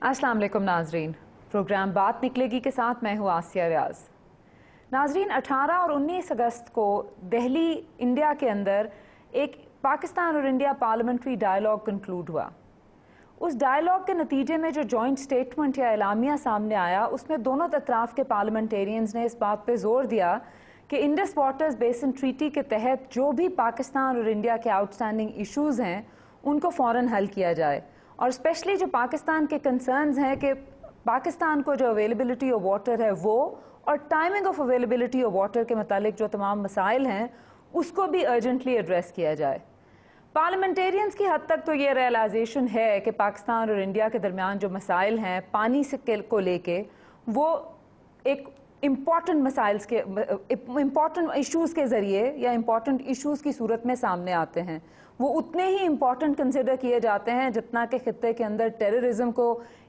अस्सलाम वालेकुम नाजरीन, प्रोग्राम बात निकलेगी के साथ मैं हूँ आसिया रियाज। नाजरीन, 18 और 19 अगस्त को दिल्ली इंडिया के अंदर एक पाकिस्तान और इंडिया पार्लियामेंट्री डायलॉग कंक्लूड हुआ। उस डायलॉग के नतीजे में जो जॉइंट स्टेटमेंट या एलामिया सामने आया, उसमें दोनों अतराफ के पार्लियामेंटेरियंस ने इस बात पे जोर दिया कि इंडस वाटर्स बेसिन ट्रीटी के तहत जो भी पाकिस्तान और इंडिया के आउटस्टैंडिंग इश्यूज हैं उनको फ़ौरन हल किया जाए। और स्पेशली जो पाकिस्तान के कंसर्न्स हैं कि पाकिस्तान को जो अवेलेबिलिटी ऑफ वाटर है वो और timing of availability of water के मतलब जो तमाम मसाइल हैं उसको भी अर्जेंटली एड्रेस किया जाए। पार्लियामेंटेरियंस की हद तक तो ये रियलाइजेशन है कि पाकिस्तान और इंडिया के दरमियान जो मसाइल हैं पानी से को लेके वो एक इम्पॉर्टेंट मसाइल्स के इम्पॉर्टेंट इश्यूज़ के ज़रिए या इम्पॉर्टेंट इश्यूज़ की सूरत में सामने आते हैं। वो उतने ही इम्पॉर्टेंट कंसिडर किए जाते हैं जितना कि खित्ते के अंदर टेररिज्म को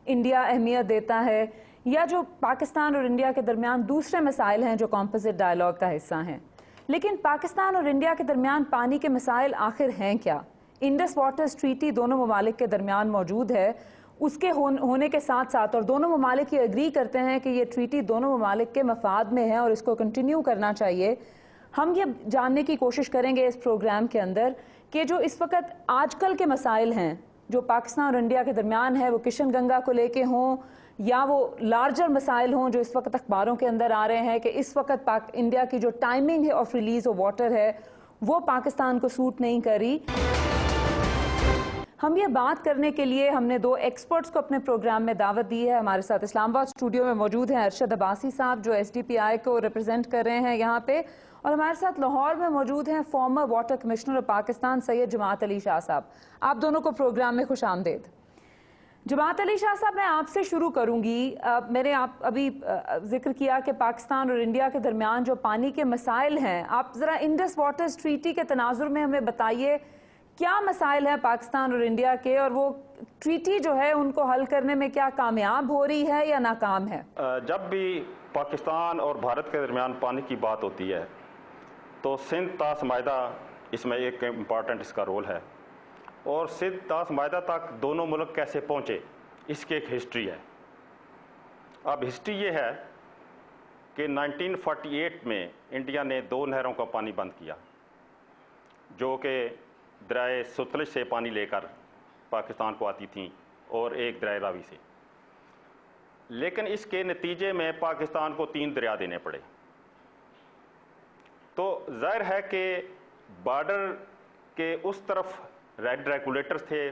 इंडिया अहमियत देता है या जो पाकिस्तान और इंडिया के दरमियान दूसरे मसाइल हैं जो कॉम्पोजिट डायलॉग का हिस्सा हैं। लेकिन पाकिस्तान और इंडिया के दरमियान पानी के मसाइल आखिर हैं क्या? इंडस वाटर्स ट्रीटी दोनों ममालिक के दरमियान मौजूद है। उसके होने के साथ साथ और दोनों ममालिक ये एग्री करते हैं कि ये ट्रीटी दोनों ममालिक के मफाद में है और इसको कंटिन्यू करना चाहिए। हम ये जानने की कोशिश करेंगे इस प्रोग्राम के अंदर कि जो इस वक्त आजकल के मसाइल हैं जो पाकिस्तान और इंडिया के दरमियान है, वो किशन गंगा को लेके हों या वो लार्जर मसाइल हों जो इस वक्त अखबारों के अंदर आ रहे हैं कि इस वक्त इंडिया की जो टाइमिंग है ऑफ रिलीज ऑफ वाटर है वो पाकिस्तान को सूट नहीं कर रही। हम ये बात करने के लिए हमने दो एक्सपर्ट्स को अपने प्रोग्राम में दावत दी है। हमारे साथ इस्लामाबाद स्टूडियो में मौजूद हैं अरशद अब्बासी साहब जो SDPI को रिप्रेजेंट कर रहे हैं यहाँ पे, और हमारे साथ लाहौर में मौजूद हैं former water commissioner of Pakistan Syed Jamat Ali Shah sahab. आप दोनों को प्रोग्राम में खुश आमदेद। जमात अली शाह साहब, मैं आपसे शुरू करूंगी। मैंने आप अभी जिक्र किया कि पाकिस्तान और इंडिया के दरमियान जो पानी के मसाइल हैं, आप ज़रा इंडस वाटर्स ट्रीटी के तनाजुर में हमें बताइए क्या मसाइल हैं पाकिस्तान और इंडिया के, और वो ट्रीटी जो है उनको हल करने में क्या कामयाब हो रही है या नाकाम है? जब भी पाकिस्तान और भारत के दरमियान पानी की बात होती है तो सिंध तास मायदा इसमें एक इम्पॉर्टेंट इसका रोल है, और सिंध तास मायदा तक दोनों मुल्क कैसे पहुँचे इसकी एक हिस्ट्री है। अब हिस्ट्री ये है कि 1948 में इंडिया ने दो नहरों का पानी बंद किया जो कि दरिया सतलुज से पानी लेकर पाकिस्तान को आती थी और एक दरिया रावी से। लेकिन इसके नतीजे में पाकिस्तान को 3 दरिया देने पड़े। तो जाहिर है कि बॉर्डर के उस तरफ रेड रेगुलेटर्स थे,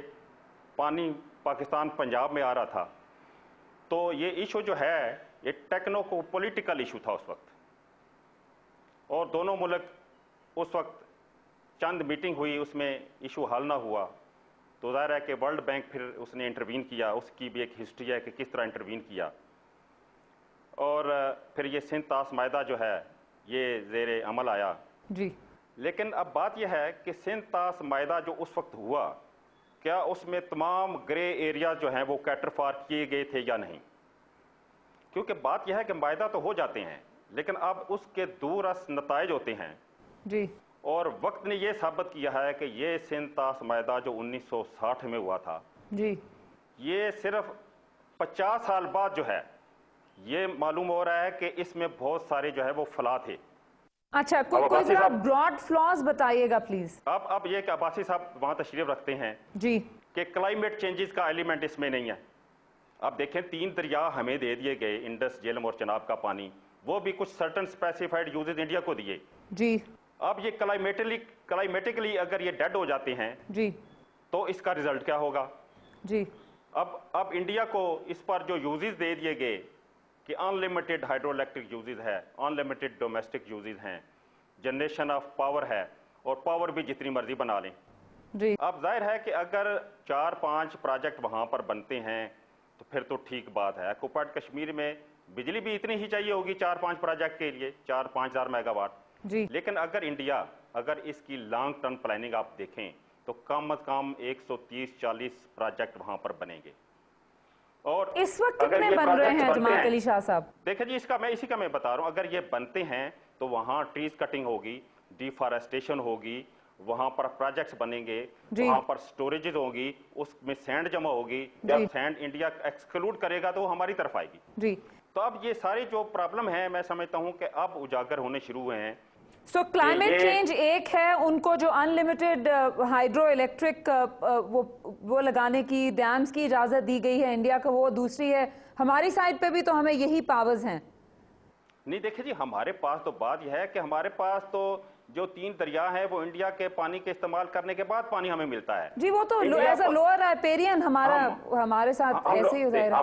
पानी पाकिस्तान पंजाब में आ रहा था, तो ये इशू जो है ये टेक्नो को पॉलिटिकल इशू था उस वक्त, और दोनों मुल्क उस वक्त चंद मीटिंग हुई, उसमें इशू हल ना हुआ। तो ज़ाहिर है कि वर्ल्ड बैंक फिर उसने इंटरवीन किया, उसकी भी एक हिस्ट्री है कि किस तरह इंटरवीन किया, और फिर ये सिंध तास मायदा जो है ये ज़ेरे अमल आया जी। लेकिन अब बात यह है कि सिंध तास मायदा जो उस वक्त हुआ, क्या उसमें तमाम ग्रे एरिया जो हैं वो कैटर फार किए गए थे या नहीं? क्योंकि बात यह है कि मायदा तो हो जाते हैं लेकिन अब उसके दूरस नताइज होते हैं जी। और वक्त ने यह साबित किया है कि ये सिंध तास मायदा जो 1960 में हुआ था जी, ये सिर्फ 50 साल बाद जो है ये मालूम हो रहा है कि इसमें बहुत सारे जो है वो फला थे। अच्छा, कोई जरा ब्रॉड फ्लॉज बताइएगा प्लीज। अब ये कि अब्बासी साहब वहां तशरीफ रखते हैं जी कि क्लाइमेट चेंजेस का एलिमेंट इसमें नहीं है। अब देखें 3 दरिया हमें दे दिए गए, इंडस, झेलम और चनाब का पानी, वो भी कुछ सर्टन स्पेसिफाइड यूजेस इंडिया को दिए जी। अब ये क्लाइमेटिकली अगर ये डेड हो जाते हैं जी तो इसका रिजल्ट क्या होगा जी। अब इंडिया को इस पर जो यूजेस दे दिए गए कि अनलिमिटेड हाइड्रो इलेक्ट्रिक यूजेस है, अनलिमिटेड डोमेस्टिक यूजेस हैं, जनरेशन ऑफ पावर है, और पावर भी जितनी मर्जी बना लें जी। अब जाहिर है कि अगर 4-5 प्रोजेक्ट वहां पर बनते हैं तो फिर तो ठीक बात है। ऑक्युपाइड कश्मीर में बिजली भी इतनी ही चाहिए होगी 4-5 प्रोजेक्ट के लिए, 4-5 हज़ार मेगावाट जी। लेकिन अगर इसकी लॉन्ग टर्म प्लानिंग आप देखें तो कम अज कम 130-40 प्रोजेक्ट वहां पर बनेंगे। और इस वक्त कितने बन रहे हैं जमात अली शाह साहब? देखिए जी, इसी का मैं बता रहा हूं, अगर ये बनते हैं तो वहां ट्रीज कटिंग होगी, डिफॉरेस्टेशन होगी, वहां पर प्रोजेक्ट्स बनेंगे, जी। वहां पर स्टोरेजेस होंगी, उसमें सैंड जमा होगी। जब सैंड इंडिया एक्सक्लूड करेगा तो वो हमारी तरफ आएगी जी। तो अब ये सारी जो प्रॉब्लम है मैं समझता हूं कि अब उजागर होने शुरू हुए हैं। सो क्लाइमेट चेंज एक है, उनको जो अनलिमिटेड हाइड्रो इलेक्ट्रिक वो लगाने की, डैम्स की इजाजत दी गई है इंडिया को, वो दूसरी है। हमारी साइड पे भी तो हमें यही पावर्स हैं। नहीं देखिए जी, हमारे पास तो बात यह है कि हमारे पास तो जो 3 दरिया हैं वो इंडिया के पानी के इस्तेमाल करने के बाद पानी हमें मिलता है जी। वो तो एज अ लोअर राइपेरियन हमारे साथ ऐसे ही हो जाएगा।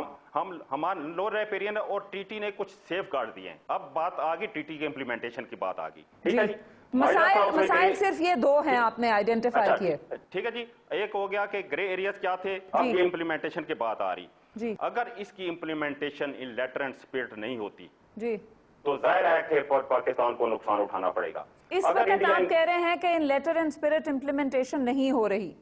हमारे लोअर राइपेरियन और टीटी ने कुछ सेफ गार्ड दिए हैं। अब बात आ गई टीटी के इम्प्लीमेंटेशन की बात आ गई, ठीक है जी। मसाइल सिर्फ ये 2 हैं आपने आइडेंटिफाई किए। ठीक है जी, एक हो गया कि ग्रे एरियाज क्या थे, अब ये इम्प्लीमेंटेशन की बात आ रही जी। अगर इसकी implementation in letter and spirit नहीं होती जी तो जाहिर है कि पाकिस्तान को नुकसान उठाना पड़ेगा। इस वक्त आप कह रहे हैं कि इन लेटर एंड स्पिरिट इम्प्लीमेंटेशन नहीं हो रही।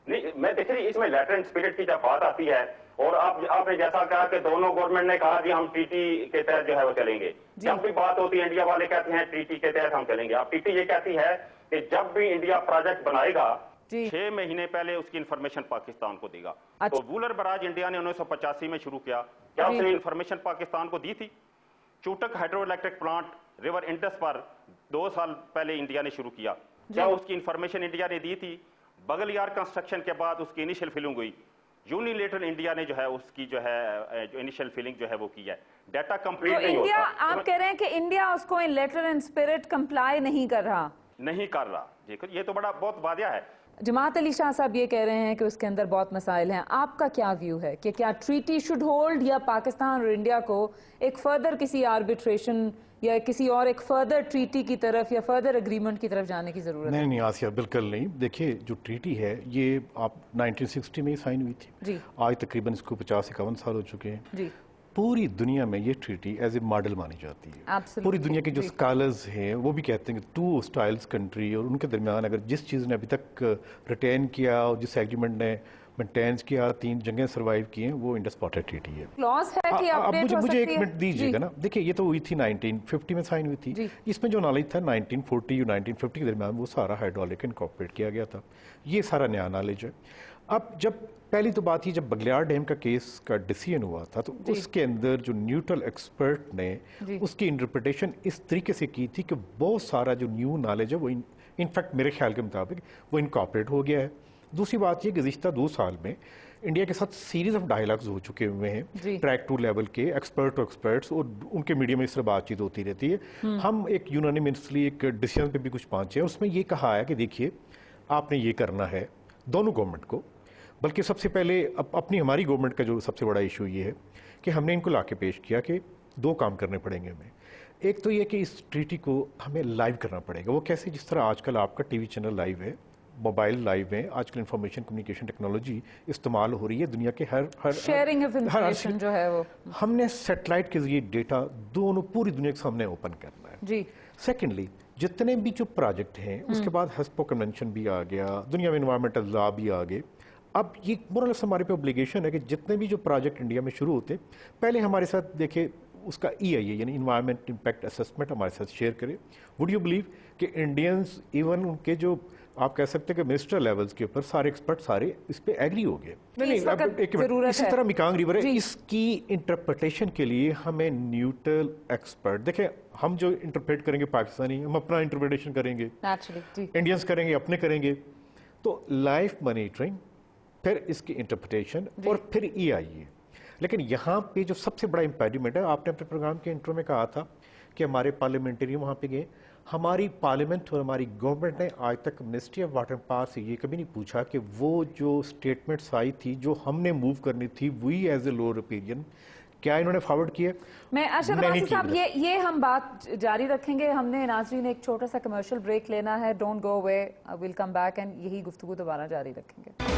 नहीं, मैं देख रही इसमें लेटर एंड स्पिरिट की जब बात आती है और आपने जैसा कहा कि दोनों गवर्नमेंट ने कहा कि हम टीटी के तहत जो है वो चलेंगे। जब भी बात होती है इंडिया वाले कहते हैं टीटी के तहत हम चलेंगे। अब टीटी ये कहती है कि जब भी इंडिया प्रोजेक्ट बनाएगा 6 महीने पहले उसकी इंफॉर्मेशन पाकिस्तान को देगा। तो वूलर बराज इंडिया ने 1985 में शुरू किया, क्या उसने इंफॉर्मेशन पाकिस्तान को दी थी? Chutak hydro electric plant river Indus पर 2 साल पहले इंडिया ने शुरू किया, क्या उसकी इंफॉर्मेशन इंडिया ने दी थी? बगल यार कंस्ट्रक्शन के बाद उसकी इनिशियल फिलिंग हुई, यूनिलेटरल इंडिया ने जो है उसकी जो है जो इनिशियल फिलिंग जो है वो की है। डाटा कंप्लीट नहीं इंडिया होता। आप कह रहे हैं कि इंडिया उसको इन लेटर एंड स्पिरिट कंप्लाई नहीं कर रहा। देखो ये तो बड़ा बहुत वादिया है। जमात अली शाह साहब ये कह रहे हैं कि उसके अंदर बहुत मसाइल हैं। आपका क्या व्यू है कि क्या ट्रीटी शुड होल्ड या पाकिस्तान और इंडिया को एक फर्दर किसी आर्बिट्रेशन या किसी और एक फर्दर ट्रीटी की तरफ या फर्दर एग्रीमेंट की तरफ जाने की जरूरत है? नहीं आसिया, बिल्कुल नहीं। देखिए जो ट्रीटी है ये आप 1960 में ही साइन हुई थी जी। आज तकरीबन इसको 50-51 साल हो चुके हैं जी। पूरी दुनिया में ये ट्रीटी एज ए मॉडल मानी जाती है। Absolutely. पूरी दुनिया के जो स्कॉलर्स हैं वो भी कहते हैं कि 2 हॉस्टाइल्स कंट्री और उनके दरमियान अगर जिस चीज़ ने अभी तक रिटेन किया और जिस एग्रीमेंट ने मेंटेन किया, 3 जंगें सर्वाइव की हैं, वो इंडस वाटर ट्रीटी है। क्लॉज है कि अपडेट हो मुझे सकती एक मिनट दीजिएगा ना। देखिए ये तो हुई थी 1950 में साइन हुई थी। इसमें जो नॉलेज था 1940 और 1950 के दरमियान वो सारा हाइड्रोलिक इनकॉर्पोरेट किया गया था। ये सारा नया नॉलेज है। अब जब पहली तो बात ही जब बगलियार डैम का केस का डिसीजन हुआ था तो उसके अंदर जो न्यूट्रल एक्सपर्ट ने उसकी इंटरप्रिटेशन इस तरीके से की थी कि बहुत सारा जो न्यू नॉलेज है वो इनफैक्ट मेरे ख्याल के मुताबिक वो इनकॉर्पोरेट हो गया है। दूसरी बात ये गुज़िश्ता 2 साल में इंडिया के साथ सीरीज ऑफ डायलॉग्स हो चुके हुए हैं ट्रैक 2 लेवल के, एक्सपर्ट टू एक्सपर्ट्स, और उनके मीडिया में इस तरह बातचीत होती रहती है। हम एक यूनानिमसली एक डिसीजन पे भी कुछ पहुंचे हैं। उसमें ये कहा है कि देखिए आपने ये करना है दोनों गवर्नमेंट को, बल्कि सबसे पहले अपनी हमारी गवर्नमेंट का जो सबसे बड़ा इशू ये है कि हमने इनको लाके पेश किया कि 2 काम करने पड़ेंगे हमें। एक तो ये कि इस ट्रीटी को हमें लाइव करना पड़ेगा। वो कैसे? जिस तरह आजकल आपका टीवी चैनल लाइव है, मोबाइल लाइव है, आजकल इंफॉर्मेशन कम्युनिकेशन टेक्नोलॉजी इस्तेमाल हो रही है दुनिया के हर शेयरिंग ऑफ इंफॉर्मेशन जो है वो हमने सैटेलाइट के जरिए डेटा दोनों पूरी दुनिया के सामने ओपन करना है जी। सेकेंडली जितने भी जो प्रोजेक्ट हैं उसके बाद हस्पो कन्वेंशन भी आ गया, दुनिया में इन्वायरमेंटल लॉ भी आ गए। अब ये मोरलेस हमारे पे ऑब्लिगेशन है कि जितने भी जो प्रोजेक्ट इंडिया में शुरू होते पहले हमारे साथ देखे उसका EIA यानी इन्वायरमेंट इम्पैक्ट असेसमेंट हमारे साथ शेयर करें। वुड यू बिलीव कि इंडियंस इवन उनके जो आप कह सकते हैं कि मिनिस्टर लेवल्स के ऊपर सारे एक्सपर्ट सारे इस पे एग्री हो गए। नहीं अब एक मिनट, इसी तरह मिकांग रिवर है, इसकी इंटरप्रिटेशन के लिए हमें न्यूट्रल एक्सपर्ट देखें। हम जो इंटरप्रेट करेंगे पाकिस्तानी, हम अपना इंटरप्रिटेशन करेंगे, इंडियंस करेंगे, अपने करेंगे। तो लाइफ मॉनिटरिंग, फिर इसकी इंटरप्रिटेशन और फिर EIA। लेकिन यहाँ पे जो सबसे बड़ा इम्पेडिमेंट है, आपने अपने प्रोग्राम के इंट्रो में कहा था कि हमारे पार्लियामेंटेरियन वहाँ पे गए। हमारी पार्लियामेंट और हमारी गवर्नमेंट ने आज तक ministry of water and power से ये कभी नहीं पूछा कि वो जो स्टेटमेंट्स आई थी जो हमने मूव करनी थी we as a lower opinion, क्या इन्होंने फॉरवर्ड किया? मैं अरशद अब्बासी साहब ये हम बात जारी रखेंगे। हमने नाज़रीन एक छोटा सा कमर्शियल ब्रेक लेना है। Don't go away, will come back and यही गुफ्तगू दोबारा जारी रखेंगे।